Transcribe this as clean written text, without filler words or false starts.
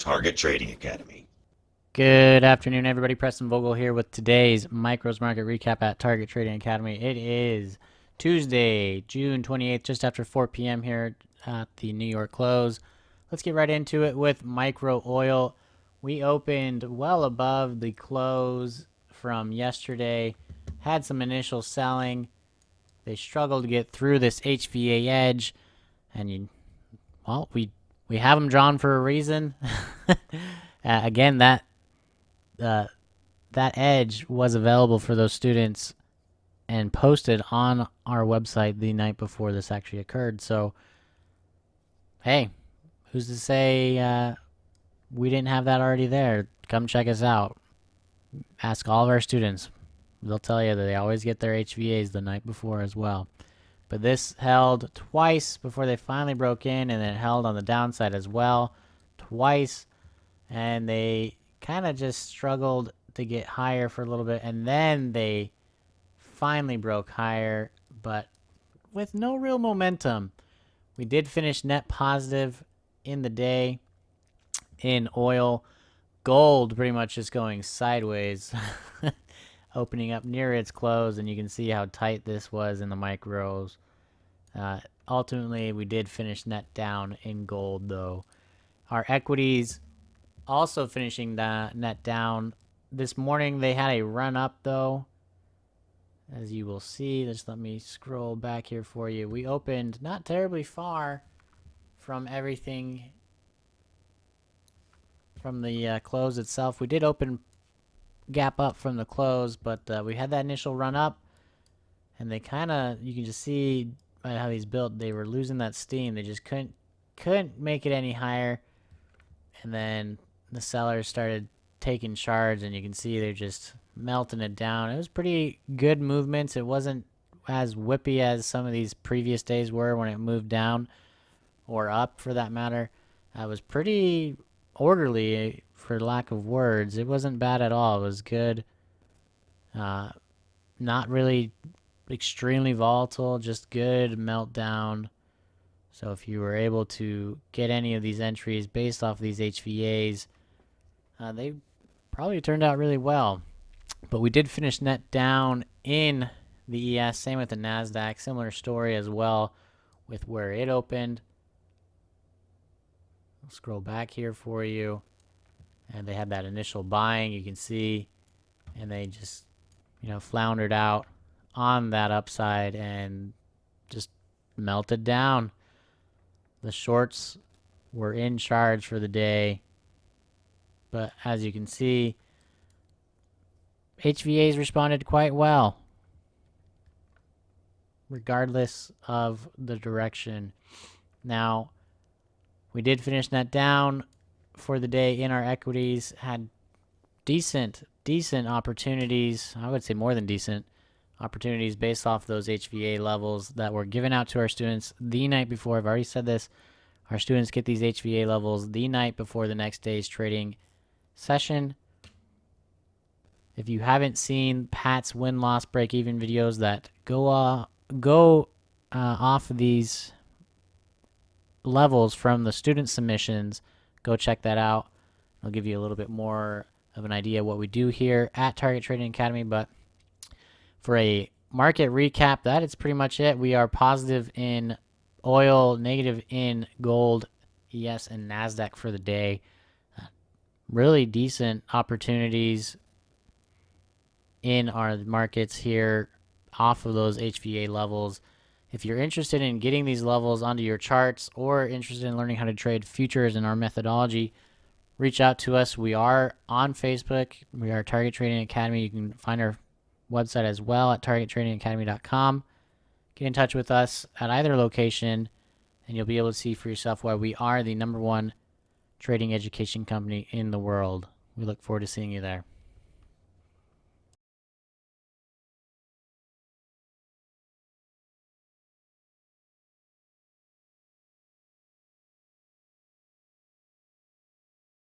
Target Trading Academy. Good afternoon, everybody. Preston Vogl here with today's Micros Market Recap at Target Trading Academy. It is Tuesday, June 28th, just after 4 p.m. here at the New York close. Let's get right into it with micro oil. We opened well above the close from yesterday, had some initial selling. They struggled to get through this HVA edge, and we have them drawn for a reason. Again, that edge was available for those students and posted on our website the night before this actually occurred. So, hey, who's to say we didn't have that already there? Come check us out. Ask all of our students. They'll tell you that they always get their HVAs the night before as well. But this held twice before they finally broke in, and then it held on the downside as well twice. And they kind of just struggled to get higher for a little bit, and then they finally broke higher, but with no real momentum. We did finish net positive in the day in oil. Gold pretty much just going sideways, opening up near its close, and you can see how tight this was in the micros. Ultimately, we did finish net down in gold, though. Our equities also finishing net down. This morning, they had a run up, though. As you will see, just let me scroll back here for you. We opened not terribly far from everything from the close itself. We did open gap up from the close, but we had that initial run up, and they kind of, you can just see by how these built, they were losing that steam. They just couldn't make it any higher, and then the sellers started taking charge, and you can see they're just melting it down. It was pretty good movements. It wasn't as whippy as some of these previous days were when it moved down or up, for that matter. It was pretty orderly, for lack of words. It wasn't bad at all. It was good. Not really extremely volatile, just good meltdown. So if you were able to get any of these entries based off these HVAs, they probably turned out really well. But we did finish net down in the ES. Same with the NASDAQ. Similar story as well with where it opened. I'll scroll back here for you. And they had that initial buying, you can see. And they just, floundered out on that upside and just melted down. The shorts were in charge for the day. But as you can see, HVAs responded quite well, regardless of the direction. Now, we did finish net down for the day in our equities, had decent opportunities. I would say more than decent opportunities based off those HVA levels that were given out to our students the night before. I've already said this. Our students get these HVA levels the night before the next day's trading session. If you haven't seen Pat's win-loss break-even videos that go off of these levels from the student submissions, go check that out. I'll give you a little bit more of an idea of what we do here at Target Trading Academy. But for a market recap, that is pretty much it. We are positive in oil, negative in gold, ES, and NASDAQ for the day. Really decent opportunities in our markets here off of those HVA levels. If you're interested in getting these levels onto your charts or interested in learning how to trade futures in our methodology, reach out to us. We are on Facebook. We are Target Trading Academy. You can find our website as well at targettradingacademy.com. Get in touch with us at either location, and you'll be able to see for yourself why we are the #1 trading education company in the world. We look forward to seeing you there.